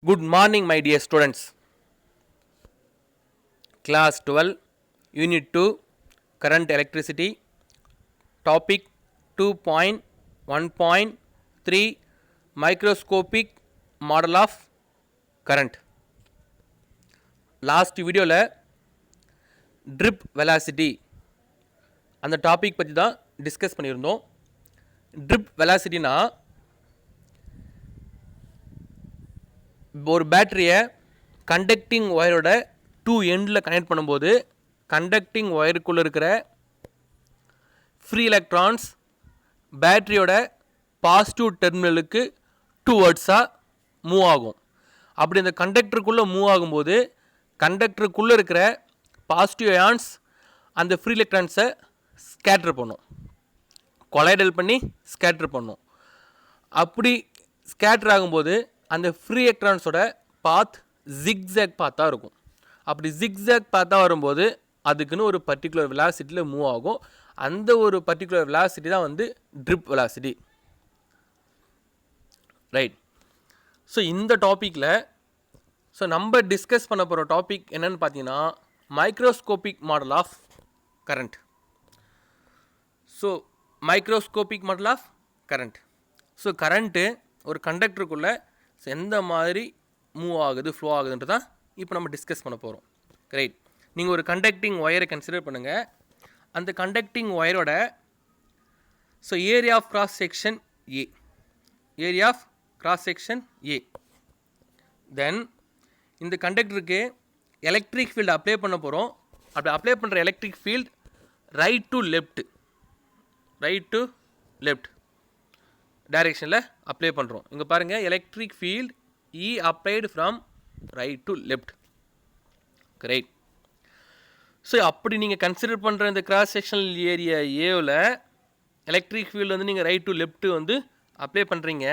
Good morning, my dear students. Class 12, Unit 2, Current Electricity, Topic 2.1.3, Microscopic Model of Current. Last video la drip velocity அந்த topic பற்றி தான் discuss பண்ணியிருந்தோம். Trip வெலாசிட்டினா ஒரு பேட்டரியை conducting ஒயரோட two எண்டில் connect பண்ணும்போது conducting ஒயருக்குள்ளே இருக்கிற ஃப்ரீ எலக்ட்ரான்ஸ் பேட்டரியோட பாசிட்டிவ் டெர்மினலுக்கு டுவர்ட்ஸாக மூவ் ஆகும். அப்படி இந்த கண்டக்டருக்குள்ளே மூவ் ஆகும்போது கண்டக்டருக்குள்ளே இருக்கிற பாசிட்டிவ் அயான்ஸ் அந்த ஃப்ரீ எலக்ட்ரான்ஸை ஸ்கேட்டர் பண்ணும், கொலைடல் பண்ணி ஸ்கேட்டர் பண்ணும். அப்படி ஸ்கேட்டர் ஆகும்போது அந்த ஃப்ரீ எலக்ட்ரான்ஸோட பாத் ஜிக்ஸாக் பாத்தாக இருக்கும். அப்படி ஜிக்ஸாக் பாத்தாக வரும்போது அதுக்குன்னு ஒரு பர்டிகுலர் வெலாசிட்டியில் மூவ் ஆகும். அந்த ஒரு பர்டிகுலர் வெலாசிட்டி தான் வந்து ட்ரிப் வெலாசிட்டி. ரைட். ஸோ இந்த டாப்பிக்கில் நம்ம டிஸ்கஸ் பண்ண போகிற டாபிக் என்னென்னு பார்த்தீங்கன்னா microscopic model of current. So microscopic model of current. So current ஒரு கண்டக்டருக்குள்ளே எந்த மாதிரி மூவ் ஆகுது, ஃப்ளோ ஆகுதுன்றது தான் இப்போ நம்ம டிஸ்கஸ் பண்ண போகிறோம். ரைட். நீங்கள் ஒரு கண்டக்டிங் ஒயரை கன்சிடர் பண்ணுங்கள். அந்த கண்டக்டிங் ஒயரோட area of cross section A, area of cross section A. Then இந்த கண்டக்டருக்கு எலக்ட்ரிக் ஃபீல்டு அப்ளை பண்ண போகிறோம். அப்படி அப்ளை பண்ணுற electric field right to left டைரெக்ஷனில் அப்ளை பண்ணுறோம். இங்கே பாருங்கள், electric field E applied from right to left. Right. So அப்படி நீங்கள் கன்சிடர் பண்ணுற இந்த கிராஸ் செக்ஷனல் ஏரியா ஏவில் எலக்ட்ரிக் ஃபீல்டு வந்து நீங்கள் ரைட் டு லெஃப்ட்டு வந்து அப்ளை பண்ணுறீங்க.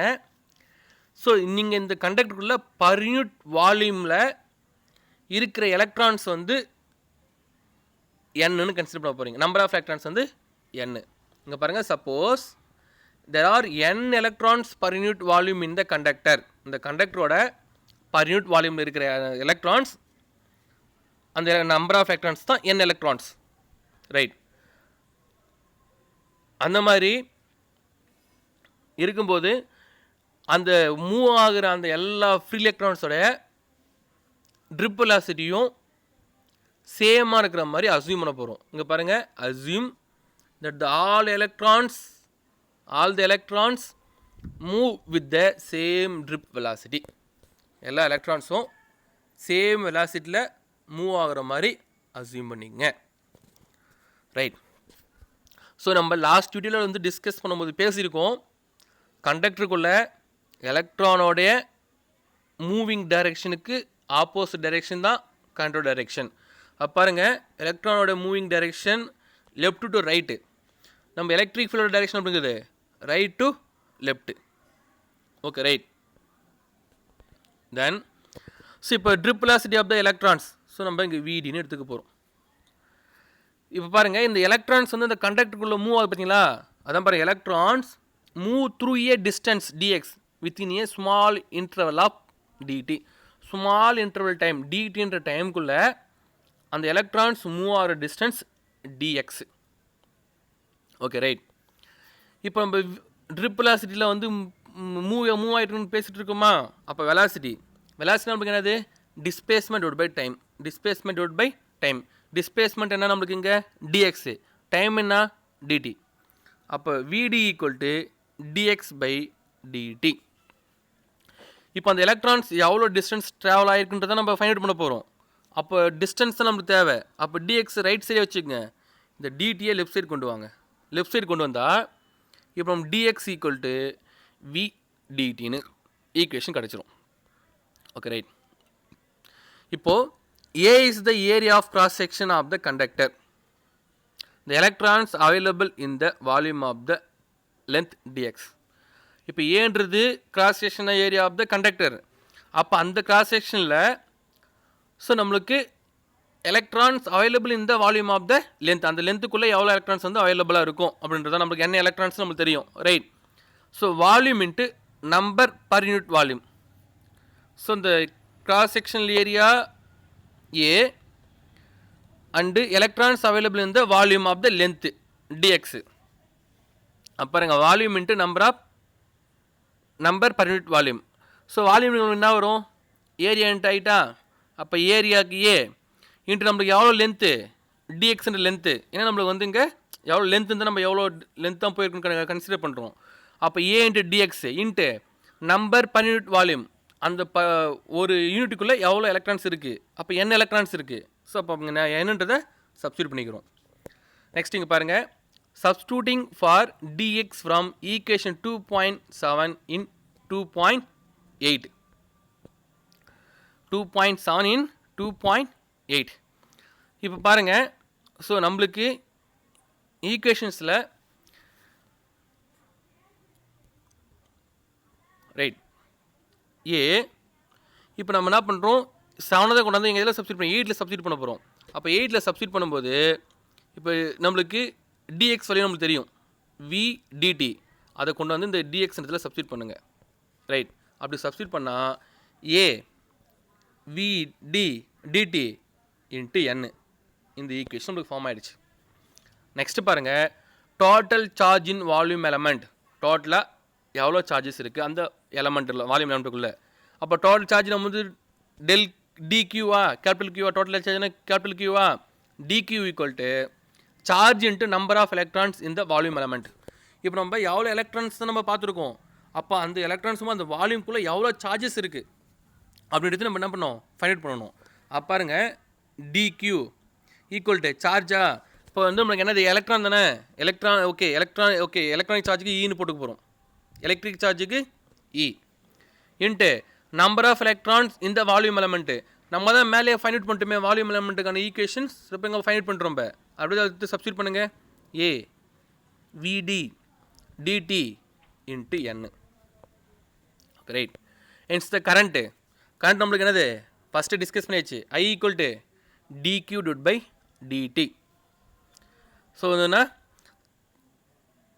ஸோ நீங்கள் இந்த கண்டக்டருக்குள்ளே பர் யூனிட் வால்யூமில் இருக்கிற எலக்ட்ரான்ஸ் வந்து என்னன்னு கன்சிடர் பண்ண போகிறீங்க. நம்பர் ஆஃப் எலக்ட்ரான்ஸ் வந்து n. இங்கே பாருங்கள், suppose there are n electrons per unit volume in the conductor. இந்த கண்டக்டரோட பர் யூனிட் வால்யூமில் இருக்கிற எலக்ட்ரான்ஸ், அந்த நம்பர் ஆஃப் எலக்ட்ரான்ஸ் தான் n எலக்ட்ரான்ஸ். ரைட். அந்த மாதிரி இருக்கும்போது அந்த மூவ் ஆகிற அந்த எல்லா ஃப்ரீ எலக்ட்ரான்ஸோட ட்ரிப் வெலாசிட்டியும் சேமாக இருக்கிற மாதிரி அஸ்யூம் பண்ண போகிறோம். இங்கே பாருங்கள், assume that all the electrons move with the same drip velocity. எல்லா எலக்ட்ரான்ஸும் சேம் வெலாசிட்டியில் மூவ் ஆகிற மாதிரி அஸ்யூம் பண்ணிங்க. ரைட். ஸோ நம்ம லாஸ்ட் வீடியோவில் வந்து டிஸ்கஸ் பண்ணும்போது பேசியிருக்கோம், கண்டக்டருக்குள்ள எலக்ட்ரானோடைய மூவிங் டைரெக்ஷனுக்கு ஆப்போசிட் டைரெக்ஷன் தான் கண்ட்ரோல் டைரெக்ஷன். அப்போ பாருங்கள், எலக்ட்ரானோட moving direction left to right. நம்ம எலக்ட்ரிக் ஃபீல்டோட டைரெக்ஷன் அப்படிங்கிறது right to left. Okay, right. Then இப்போ drift velocity of the electrons, நம்ம இங்கே விடின்னு எடுத்துக்க போகிறோம். இப்போ பாருங்கள், இந்த எலக்ட்ரான்ஸ் வந்து இந்த கண்டக்டருக்குள்ளே மூவ் ஆகுது பார்த்தீங்களா, அதான் பாருங்கள், electrons move through a distance dx within a small interval of dt. Small interval time dtன்ற டைமுக்குள்ளே அந்த எலக்ட்ரான்ஸ் மூவ் ஆகிற டிஸ்டன்ஸ் dx. Okay, right. இப்போ நம்ம ட்ரிப் வெலாசிட்டியில் வந்து மூவ் ஆகிட்டுன்னு பேசிகிட்டு இருக்கோமா, அப்போ வெலாசிட்டி நம்மளுக்கு என்னது, displacement divide by time. Displacement என்ன நம்மளுக்கு இங்கே dx, டைம் என்ன dt. அப்போ vd equal to dx by dt. இப்போ அந்த எலக்ட்ரான்ஸ் எவ்வளோ டிஸ்டன்ஸ் ட்ராவல் ஆகிருக்குன்றதை நம்ம ஃபைண்ட் அவுட் பண்ண போகிறோம். அப்போ டிஸ்டன்ஸ் தான் நம்மளுக்கு தேவை. அப்போ dx ரைட் சைடே வச்சுக்கோங்க, இந்த dtயை லெஃப்ட் சைடு கொண்டு வாங்க. லெஃப்ட் சைடு கொண்டு வந்தால் இப்போ நம்ம dx ஈக்குவல் டு v dtன்னு ஈக்குவேஷன் கிடச்சிரும். Okay, right. இப்போது A is the area of cross section of the conductor. The electrons available in the volume of the length dx. இப்போ ஏன்றது cross section area of the conductor. அப்போ அந்த cross செக்ஷனில் நம்மளுக்கு electrons available in the volume of the length, அந்த லென்த்துக்குள்ளே எவ்வளோ electrons வந்து அவைலபிளாக இருக்கும் அப்படின்றத நம்மளுக்கு என்ன எலக்ட்ரான்ஸ் நம்மளுக்கு தெரியும். Right. So volume into number per unit volume. So இந்த cross sectional area A and electrons available in the volume of the length d x. அப்புறங்க volume into number per unit volume. So volume என்ன வரும், area into ஆகிட்டா, அப்போ ஏரியாவுக்கு A into நம்மளுக்கு எவ்வளோ length டிஎக்ஸ்ன்ற length. ஏன்னா நம்மளுக்கு வந்து இங்கே எவ்வளோ லென்த் இருந்தால் நம்ம எவ்வளோ லென்த் தான் போயிருக்குன்னு கன்சிடர் பண்ணுறோம். அப்போ A into d x into number per unit volume, அந்த ஒரு யூனிட்டுக்குள்ளே எவ்வளோ எலக்ட்ரான்ஸ் இருக்குது, அப்போ n எலக்ட்ரான்ஸ் இருக்குது. ஸோ அப்போ நான் என்னன்றதை சப்ஸ்டியூட் பண்ணிக்கிறோம். நெக்ஸ்ட் இங்கே பாருங்கள், substituting for dx from equation 2.7 இன் 2.8. 2.7 இன் 2.8. இப்போ பாருங்கள், ஸோ நம்மளுக்கு ஈக்குவேஷன்ஸில் ரைட் ஏ இப்போ நம்ம என்ன பண்ணுறோம், 7 தான் கொண்டாந்து எங்கள் இதில் சப்ஸ்டியூட் பண்ணி 8ல் சப்ஸ்டியூட் பண்ண போகிறோம். அப்போ 8ல் சப்ஸ்டியூட் பண்ணும்போது இப்போ நம்மளுக்கு டிஎக்ஸ் வரையும் நம்மளுக்கு தெரியும், வி டிடி, அதை கொண்டு வந்து இந்த டிஎக்ஸ்ன்றதில் சப்ஸ்டியூட் பண்ணுங்கள். ரைட், அப்படி சப்ஸ்டியூட் பண்ணால் A V D d t into N இந்த ஈக்குவேஷன் நம்மளுக்கு ஃபார்ம் ஆகிடுச்சு. நெக்ஸ்ட்டு பாருங்கள், total charge in volume element, டோட்டலாக எவ்வளோ சார்ஜஸ் இருக்குது அந்த எலமெண்ட்டில் வால்யூம் எலமெண்ட்டுக்குள்ளே. அப்போ டோட்டல் சார்ஜ் நம்ம வந்து டெல் டிக்யூவா கேபிட்டல் கியூவா, டோட்டல் சார்ஜ்னா கேபிட்டல் கியூவா, d q equal to charge into number of electrons இந்த வால்யூம் எலமெண்ட். இப்போ நம்ம எவ்வளோ எலக்ட்ரான்ஸ் தான் நம்ம பார்த்துருக்கோம், அப்போ அந்த எலக்ட்ரான்ஸும் அந்த வால்யூம்குள்ளே எவ்வளோ சார்ஜஸ் இருக்குது அப்படின்றது நம்ம என்ன பண்ணோம், ஃபைண்ட் அவுட் பண்ணணும். அப்போ பாருங்க, டிக்யூ ஈக்குவல் டு சார்ஜா, இப்போ வந்து நம்மளுக்கு என்னது எலக்ட்ரான் தானே, எலக்ட்ரான் ஓகே, எலக்ட்ரானிக் சார்ஜுக்கு ஈன்னு போட்டுக்க போகிறோம், எலக்ட்ரிக் சார்ஜுக்கு E into number of electrons இந்த வால்யூம் எலமெண்ட்டு. நம்ம தான் மேலேயே ஃபைண்ட் அவுட் பண்ணிட்டுமே வால்யூம் எலமெண்ட்டுக்கான ஈக்குவேஷன்ஸ். இப்போ இங்கே ஃபைண்ட் அவுட் பண்ணுறோம். இப்போ அப்படியே அதை சப்ஸ்டியூட் பண்ணுங்கள், ஏ விடி டிடி இன்ட்டு என். ரைட், இன்ஸ் த கரண்ட்டு நம்மளுக்கு என்னது ஃபஸ்ட்டு டிஸ்கஸ் பண்ணியாச்சு, I equal to d q divide by d t. So இதுனா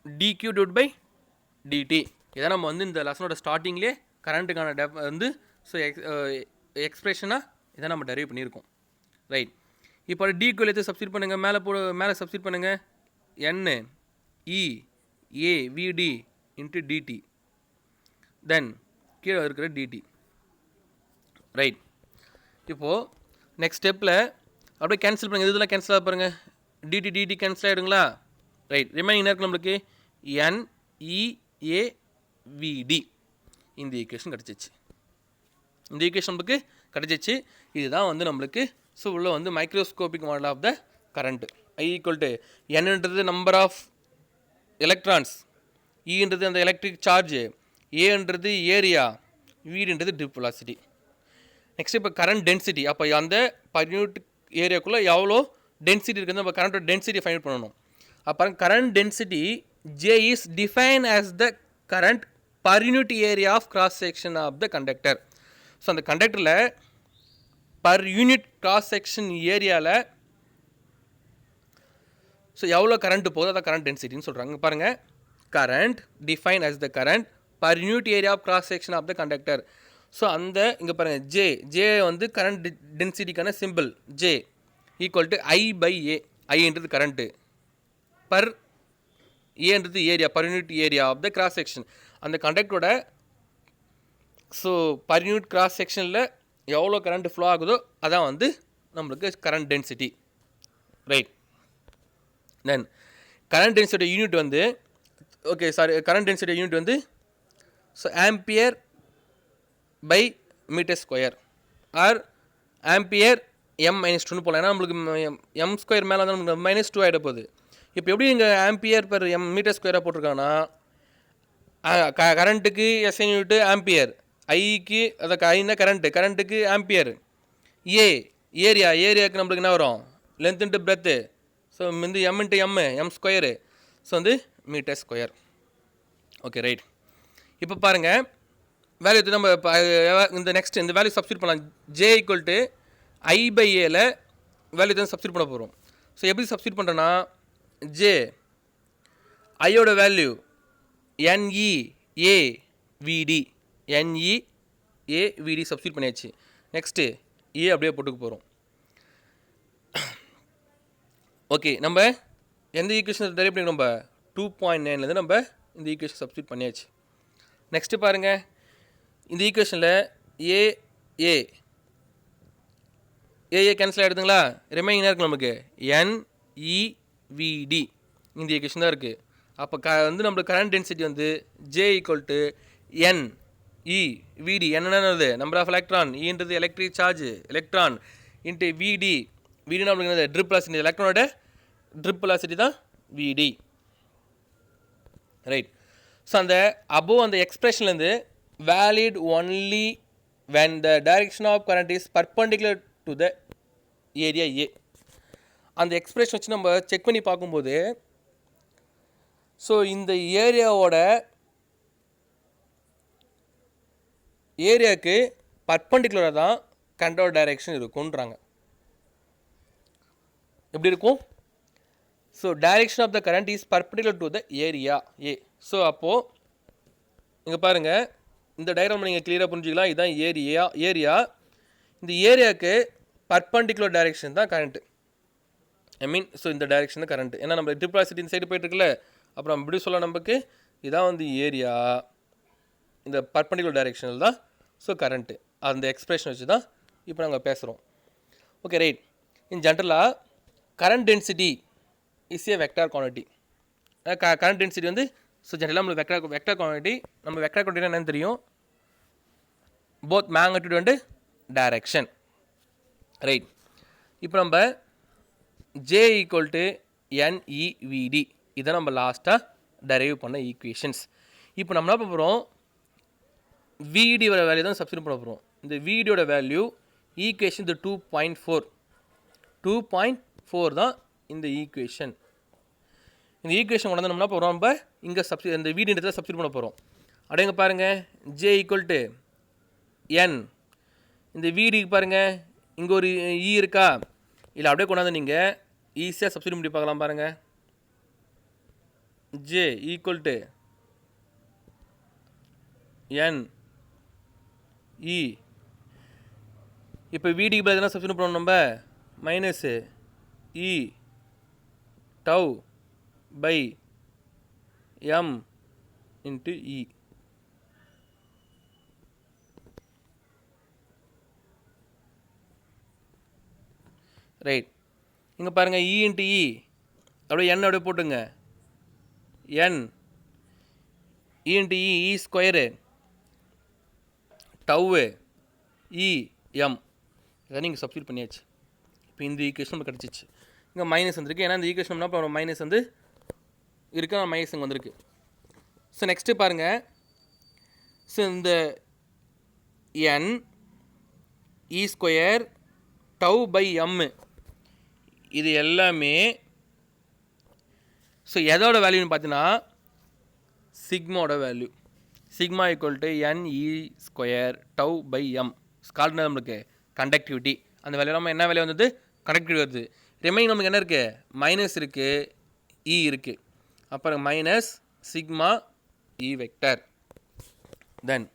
டிக்யூ டிவைட் பை டிடி. இதை நம்ம வந்து இந்த லெசனோட ஸ்டார்டிங்லேயே கரண்ட்டுக்கான வந்து ஸோ எக்ஸ்பிரஷனாக இதை நம்ம டெரைவ் பண்ணியிருக்கோம். ரைட், இப்போ டிக்யூவில் எடுத்து சப்ஸ்டியூட் பண்ணுங்கள், மேலே சப்ஸ்டியூட் பண்ணுங்கள், என் இ ஏ விடி இன்ட்டு டிடி, தென் கீழே இருக்கிற டிடி. ரைட், இப்போது நெக்ஸ்ட் ஸ்டெப்பில் அப்படியே கேன்சல் பண்ணுங்கள், இதெல்லாம் கேன்சல் ஆக பாருங்கள், டிடி டிடி கேன்சல் ஆகிடுங்களா. ரைட், ரிமைனிங் இருக்குது நம்மளுக்கு NEAVD. இந்த ஈக்குவேஷன் கிடச்சிச்சு, இந்த ஈக்குவேஷன் நம்மளுக்கு கிடச்சிச்சு. இதுதான் வந்து நம்மளுக்கு ஸோ உள்ள வந்து microscopic model of the current. I equal to என்னன்றது நம்பர் ஆஃப் எலக்ட்ரான்ஸ், ஈன்றது அந்த எலக்ட்ரிக் சார்ஜ், ஏன்றது ஏரியா, வீடுன்றது ட்ரிப் வெலாசிட்டி. நெக்ஸ்ட் இப்போ கரண்ட் டென்சிட்டி, அப்போ அந்த பர் யூனிட் ஏரியாக்குள்ளே எவ்வளோ டென்சிட்டி இருக்குது நம்ம கரண்ட்டோட டென்சிட்டி ஃபைண்ட் பண்ணணும். அப்புறம் current density J is defined as the current per unit area of cross section of the conductor. So அந்த கண்டக்டரில் பர் யூனிட் கிராஸ் செக்ஷன் ஏரியாவில் ஸோ எவ்வளோ கரண்ட் போகுது அதான் கரண்ட் டென்சிட்டின்னு சொல்கிறாங்க. பாருங்கள், current define as the current per unit area of cross section of the conductor. So அந்த இங்கே பாருங்கள், ஜே வந்து கரண்ட் டென்சிட்டிக்கான simple, J equal to I by A. ஐன்றது கரண்ட்டு, பர் ஏன்றது area, per unit area of the cross section. அந்த கண்டக்டரோட so per unit cross செக்ஷனில் எவ்வளோ கரண்ட் ஃப்ளோ ஆகுதோ அதான் வந்து நம்மளுக்கு current density. Right, then current density unit வந்து கரண்ட் டென்சிட்டி யூனிட் வந்து so ampere by metre square or ampere M-2 போகலாம். ஏன்னா நம்மளுக்கு M² மேலே வந்து நம்மளுக்கு -2 ஆகிட போகுது. இப்போ எப்படி இங்கே ஆம்பியர் பெர் மீட்டர் ஸ்கொயராக போட்டிருக்காங்கன்னா, கரண்ட்டுக்கு எஸ்ஐ யூனிட்டு ஆம்பியர், ஐக்கு அதை ஐன்னா கரண்ட்டுக்கு ஆம்பியர், ஏரியாவுக்கு நம்மளுக்கு என்ன வரும், லென்த் இன்ட்டு பிரெத்து, ஸோ வந்து M into M square, so வந்து மீட்டர் ஸ்கொயர். Okay, right. இப்போ பாருங்கள், வேல்யூ நம்ம இந்த நெக்ஸ்ட் இந்த வேல்யூ சப்ஸ்டியூட் பண்ணலாம். J equal to I by ஏல வேல்யூ தான் சப்ஸ்டியூட் பண்ண போகிறோம். ஸோ எப்படி சப்ஸ்டியூட் பண்ணுறோன்னா, ஜே ஐயோட வேல்யூ NEAVD, ஏவிடி சப்ஸ்டியூட் பண்ணியாச்சு. நெக்ஸ்ட்டு ஏ அப்படியே போட்டுக்க போகிறோம். ஓகே, நம்ம எந்த ஈக்குவேஷன் டெரைவ் பண்ணி நம்ம 2.9லேருந்து நம்ம இந்த ஈக்குவேஷன் சப்ஸ்டியூட் பண்ணியாச்சு. நெக்ஸ்ட்டு பாருங்கள், இந்த ஈக்குவேஷனில் ஏஏ கேன்சல் ஆகிடுதுங்களா? ரிமைனிங் என்ன இருக்குது நமக்கு? NEVD இந்த ஈக்குவேஷன் தான் இருக்குது. அப்போ வந்து நம்மளுக்கு கரண்ட் டென்சிட்டி வந்து J = NEVD. என்னென்னது? Number of electron. ஈன்றது electric charge electron into VD. விடினா நம்மளுக்கு என்னது? Drift velocity. எலக்ட்ரானோட ட்ரிப் வெலாசிட்டி தான் விடி. ரைட். ஸோ அந்த அபோவ் அந்த எக்ஸ்பிரஷன்லேருந்து valid only when the direction of current is perpendicular to the area A. அந்த எக்ஸ்பிரஷன் வச்சு நம்ம செக் பண்ணி பார்க்கும்போது, ஸோ இந்த ஏரியாவுக்கு பர்பண்டிகுலராக தான் கரண்டோட டைரெக்ஷன் இருக்குன்றாங்க. எப்படி இருக்கும்? So direction of the current is perpendicular to the area A. So அப்போது இங்கே பாருங்கள், இந்த டயக்ராம் நீங்கள் கிளியராக புரிஞ்சுக்கலாம். இதுதான் ஏரியா. இந்த ஏரியாவுக்கு பர்பண்டிகுலர் டைரெக்ஷன் தான் கரண்ட்டு. ஸோ இந்த டைரெக்ஷன் தான் கரண்ட்டு. ஏன்னா நம்ம ட்ரிப் வெலாசிட்டி இந்த சைடு போயிட்டுருக்குல்ல, அப்புறம் இப்படி சொல்ல நமக்கு இதான் வந்து ஏரியா, இந்த பர்பண்டிகுலர் டைரெக்ஷனில் தான் ஸோ கரண்ட்டு. அந்த எக்ஸ்பிரஷன் வச்சு தான் இப்போ நாங்கள் பேசுகிறோம். Okay, right. இன் ஜென்ரலாக current density is a vector quantity. Current density வந்து ஸோ ஜென்ரலாக நம்மளுக்கு வெக்டார் குவான்டிட்டி. நம்ம வெக்டார் குவான்டிட்டி என்னன்னு தெரியும்? Both magnitude and direction. Right. இப்போ நம்ம J = NEVD இதை நம்ம லாஸ்ட்டாக டெரைவ் பண்ண ஈக்குவேஷன்ஸ். இப்போ நம்ம என்ன பண்ணுறோம்? விடியோட வேல்யூ தான் சப்ஸ்டிட்யூட் பண்ண போகிறோம். இந்த விடியோட வேல்யூ ஈக்குவேஷன் இந்த 2.4 தான் இந்த ஈக்குவேஷன். இந்த ஈக்குவேஷன் கொண்டு வந்து நம்ம என்ன போகிறோம்? நம்ம இங்கே இந்த விடின்றதை சப்ஸ்டிட்யூட் பண்ண போகிறோம். அப்படிங்க பாருங்கள், J = N. இந்த விடிக்கு பாருங்கள், இங்கே ஒரு இ இருக்கா? இல்லை அப்படியே கொண்டாந்து நீங்கள் ஈஸியாக சப்ஸ்டிட்யூட் பண்ணி பார்க்கலாம். பாருங்கள், J = N E. இப்போ விடிக்கு பதில் எதனா சப்ஸ்டிட்யூட் பண்ணணும் நம்ம? Minus E tau by M into E. Right. இங்கே பாருங்கள், E into E அப்படியே N அப்படியே போட்டுங்க. N E into E square tau E M இதை நீங்கள் சப்ஸ்டிட்யூட் பண்ணியாச்சு. இப்போ இந்த ஈக்குவேஷன் நம்ம கிடச்சிச்சு. இங்கே மைனஸ் வந்துருக்கு, ஏன்னா இந்த ஈக்குவேஷன் என்ன மைனஸ் வந்து இருக்கு, மைனஸ் இங்கே வந்திருக்கு. ஸோ நெக்ஸ்ட்டு பாருங்கள், ஸோ இந்த N E square tau by M இது எல்லாமே ஸோ எதோட வேல்யூன்னு பார்த்தீங்கன்னா சிக்மாவோட வேல்யூ. Sigma = NE square tau by M. ஸ்கால்ட்னா நம்மளுக்கு கண்டக்டிவிட்டி. அந்த வேல்யூ நம்ம என்ன வேல்யூ வந்தது? கண்டக்டிவிட்டி வருது. ரிமைனிங் நமக்கு என்ன இருக்குது? மைனஸ் இருக்குது, E இருக்குது. அப்புறம் minus sigma E vector. Then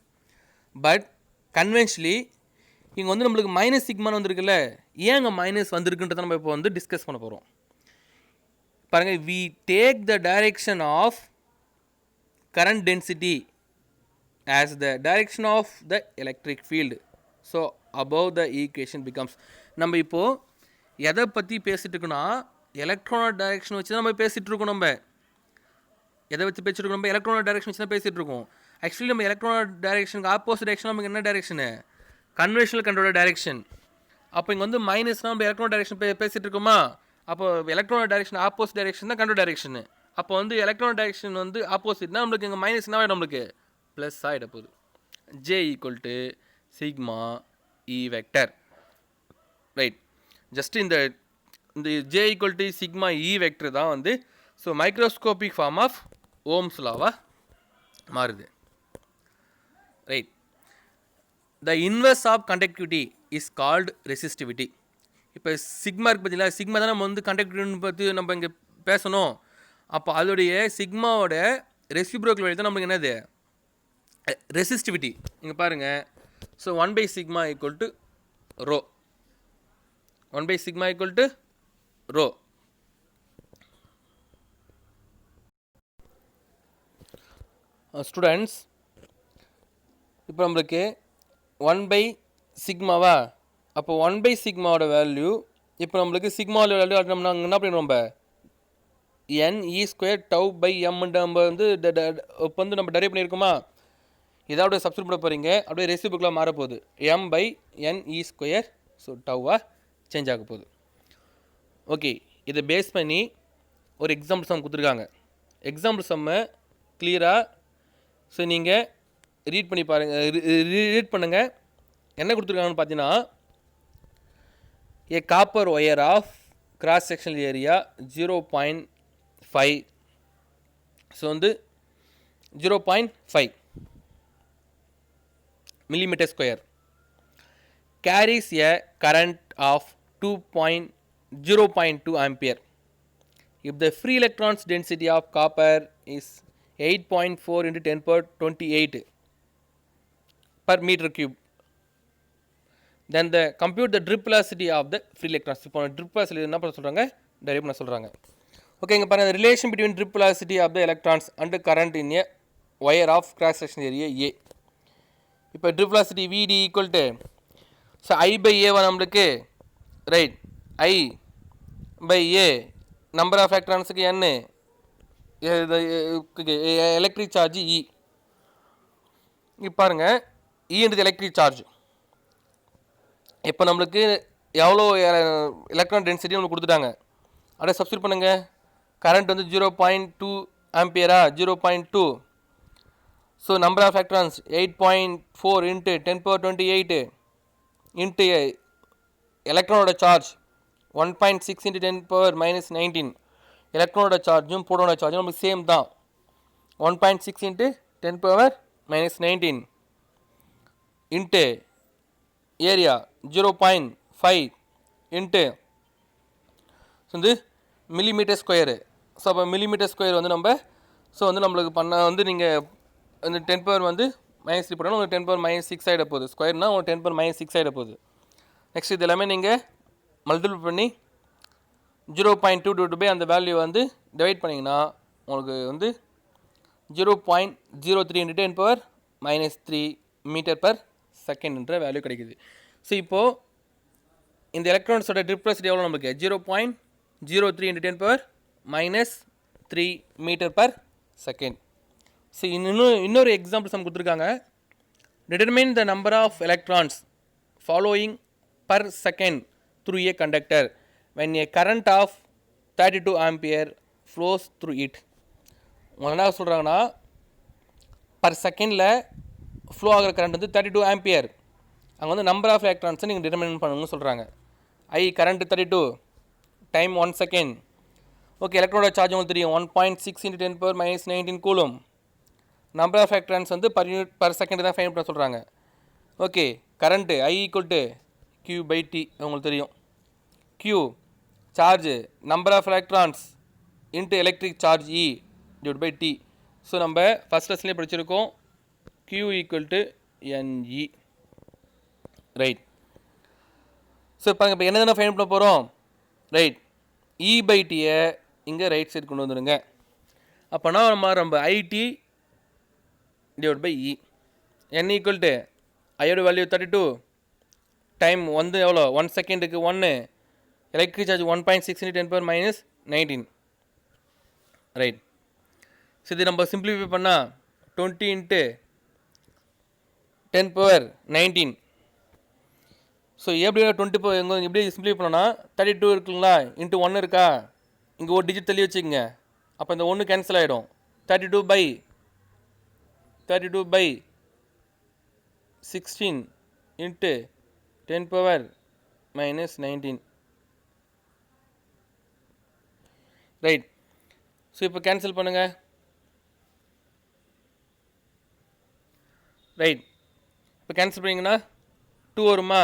but conventionally இங்கே வந்து நம்மளுக்கு மைனஸ் சிக்மான்னு வந்திருக்குல்ல, ஏன் அங்கே மைனஸ் வந்திருக்குன்றதை நம்ம இப்போ வந்து டிஸ்கஸ் பண்ண போகிறோம். பாருங்கள், we take the direction of current density as the direction of the electric field. So above the equation becomes. நம்ம இப்போது எதை பற்றி பேசிகிட்டு இருக்கோன்னா எலக்ட்ரானோட டைரெக்ஷன் வச்சு தான் நம்ம பேசிகிட்டு இருக்கோம். நம்ம எதை வச்சு பேசிகிட்டு இருக்கோம்? நம்ம எலக்ட்ரானோட டைரெக்ஷன் வச்சு தான் பேசிகிட்டு இருக்கோம். ஆக்சுவலி நம்ம எலக்ட்ரானோட டைரெக்ஷனுக்கு ஆப்போசிட் டைரெக்ஷன் நமக்கு என்ன டைரெக்ஷனு? Conventional கரண்டோட direction. அப்போ இங்கே வந்து மைனஸ்னால் நம்ம எலக்ட்ரான் டைரெக்ஷன் பேசிகிட்டு இருக்கோமா? அப்போ எலக்ட்ரான் டைரெக்ஷன் ஆப்போசிட் டைரெக்ஷன் தான் கரண்ட் டைரெக்ஷன். அப்போ வந்து எலக்ட்ரான் டைரெக்ஷன் வந்து ஆப்போசிட்னா நம்மளுக்கு இங்கே மைனஸ் என்ன ஆகிடும்? நம்மளுக்கு ப்ளஸ் ஆகிட போகுது. J = sigma E vector. Right. Just இந்த J = சிக்மா E வெக்டர் தான் வந்து so microscopic form of Ohm's லாவாக மாறுது. Right. The inverse of conductivity is called resistivity. இப்போ சிக்மா இருக்குது பார்த்தீங்களா? சிக்மா தான் நம்ம வந்து கண்டக்டிவிட்டின்னு பற்றி நம்ம இங்கே பேசணும். அப்போ அதோடைய சிக்மாவோட ரெசிப்ரோக்கல் வழி தான் நம்மளுக்கு என்னது? ரெசிஸ்டிவிட்டி. இங்கே பாருங்கள், so 1 by sigma equal to rho. 1 by sigma equal to rho. Students இப்போ நம்மளுக்கு 1 by சிக்மாவா, அப்போ 1 by சிக்மாவோட வேல்யூ இப்போ நம்மளுக்கு சிக்மாவோட வேல்யூ நம்ம என்ன பண்ணிடுவோம், நம்ம n e square tau by எம்ன்ற நம்ம வந்து இப்போ வந்து நம்ம டெரைவ் பண்ணியிருக்கோமா, இதாவது சப்ஸ்டியூட் பண்ண போகிறீங்க, அப்படியே ரெசிபிளாக மாறப்போகுது m by n e square. So டவ்வாக சேஞ்ச் ஆக போகுது. ஓகே, இதை பேஸ் பண்ணி ஒரு எக்ஸாம்பிள் சம் கொடுத்துருக்காங்க. எக்ஸாம்பிள் சம்மை கிளியராக ஸோ நீங்கள் ரீட் பண்ணி பாருங்கள், ரீட் பண்ணுங்கள். என்ன கொடுத்துருக்காங்கன்னு பார்த்தீங்கன்னா, a copper wire of cross sectional area 0.5. So வந்து 0.5 millimeter square carries a current of 0.2 ampere. If the free electrons density of copper is 8.4 into 10 power 28 per meter cube, then the compute the drip velocity of the free electrons. இப்போ drip velocity என்ன பண்ண சொல்கிறாங்க, derive பண்ண சொல்கிறாங்க. Okay, இங்கே பாருங்கள், relation between drip velocity of the electrons and current in a wire of cross section area A. இப்போ drip velocity VD equal to, so I by A நம்மளுக்கு right, I by A number of எலக்ட்ரான்ஸுக்கு n, electric charge E. இப்போ பாருங்கள், ஈன்றது electric charge. இப்போ நம்மளுக்கு எவ்வளோ electron density நம்மளுக்கு கொடுத்துட்டாங்க, அப்படியே சப்ஸ்டியூட் பண்ணுங்கள். கரண்ட் வந்து 0.2 ஆம்பியரா, 0.2. So number of electrons 8.4 into 10 power 28 into எலக்ட்ரானோட சார்ஜ் 1.6 இன்ட்டு 10 power minus 19. எலக்ட்ரானோட சார்ஜும் புரோட்டானோட சார்ஜும் நமக்கு சேம் தான். 1.6 into 10 power minus 19 into area 0.5 into வந்து மில்லிமீட்டர் ஸ்கொயரு. ஸோ அப்போ மில்லிமீட்டர் ஸ்கொயர் வந்து நம்ம ஸோ வந்து நம்மளுக்கு பண்ண வந்து நீங்கள் அந்த 10 power வந்து -3 போட்டாலும் உங்களுக்கு 10 power -6 ஆகிட போகுது. ஸ்கொயர்னால் உங்களுக்கு 10 power -6 ஆகிட போகுது. நெக்ஸ்ட் இது எல்லாமே நீங்கள் மல்டிபிள் பண்ணி 0.2 பை அந்த வேல்யூ வந்து டிவைட் பண்ணிங்கன்னா உங்களுக்கு வந்து 0.03 இன்ட்டு 10 power -3 மீட்டர் பர் செகண்ட்ன்ற வேல்யூ கிடைக்குது. ஸோ இப்போது இந்த எலக்ட்ரான்ஸோட ட்ரிப் வெலாசிட்டி எவ்வளோ நம்மளுக்கு 0.03 into 10 power -3 metre per second. So இன்னொரு எக்ஸாம்பிள் சம் கொடுத்துருக்காங்க. Determine the number of electrons following per second through a conductor when a current of 32 ampere flows through it. உங்களை என்ன சொல்கிறாங்கன்னா, பர் செகண்டில் ஃப்ளோ ஆகிற current வந்து 32 ஆம்பியர். அங்கே வந்து நம்பர் ஆஃப் எலக்ட்ரான்ஸை நீங்கள் டிட்டர்மைன் பண்ணணும்னு சொல்கிறாங்க. I current 32, time 1 second. Okay, எலக்ட்ரோட சார்ஜ் உங்களுக்கு தெரியும் 1.6 into 10 power -19 coulomb. Number of electrons வந்து பர் செகண்ட் தான் ஃபைன் பண்ண சொல்கிறாங்க. Okay, current I equal to Q/T உங்களுக்கு தெரியும். Q charge number of electrons into electric charge E divide by T. So நம்ம ஃபஸ்ட் லெசன்லேயே படிச்சிருக்கோம் Q equal to NE. Right. So பாருங்கள், இப்போ என்ன ஃபைன் பண்ண போகிறோம், ரைட், E/Tயை இங்கே ரைட் சைடு கொண்டு வந்துடுங்க. அப்போனா நம்ம IT divide by E. N equal to ஐயோட வேல்யூ 32, டைம் வந்து எவ்வளோ 1 செகண்டுக்கு 1, electric charge 1.6 into 10 power -19. Right. So இது நம்ம சிம்பிளிஃபை பண்ணால் 20 இன்ட்டு 10 power 19. ஸோ எப்படி 20 எங்கே எப்படி சிம்பிளிஃபை பண்ணோன்னா 32 இருக்குங்களா, இன்ட்டு 1 இருக்கா, இங்கே ஒரு டிஜிட் தள்ளி வச்சுக்கோங்க. அப்போ இந்த 1 கேன்சல் ஆகிடும். 32 by 16 into 10 power -19. Right. So இப்போ கேன்சல் பண்ணுங்கள். ரைட். இப்போ கேன்சல் பண்ணிங்கன்னா 2 வருமா?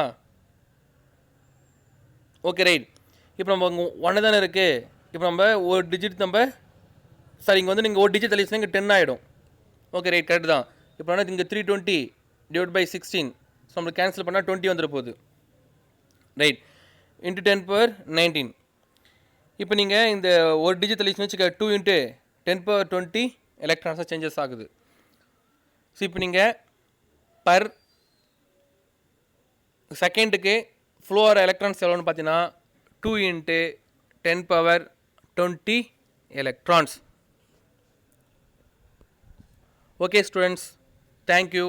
Okay, right. இப்போ நம்ம 1 தானே இருக்குது. இப்போ நம்ம ஒரு டிஜிட் சாரி இங்கே வந்து நீங்கள் ஒரு டிஜிட் தள்ளிச்சுன்னா இங்கே 10 ஆகிடும். ஓகே, ரைட், கரெக்ட் தான். இப்போ இங்கே 320 டிவைட் பை 16 ஸோ நம்மளுக்கு கேன்சல் பண்ணால் 20 வந்துட போகுது, ரைட். Into 10 power 19. இப்போ நீங்கள் இந்த ஒரு டிஜிட் தள்ளிச்சுன்னு வச்சுக்க 2 இன்ட்டு 10 பவர் 20 எலக்ட்ரான்ஸாக சேஞ்சஸ் ஆகுது. ஸோ இப்போ நீங்கள் பர் செகண்டுக்கு ஃப்ளோ ஆகிற எலக்ட்ரான்ஸ் எவ்வளோன்னு பார்த்தீங்கன்னா 2 into 10 power 20 electrons. Okay students, thank you.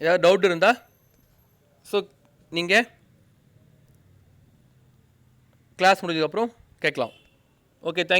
ஏதாவது டவுட் இருந்தால் ஸோ நீங்கள் கிளாஸ் முடிஞ்சதுக்கப்புறம் கேட்கலாம். Okay, thank you.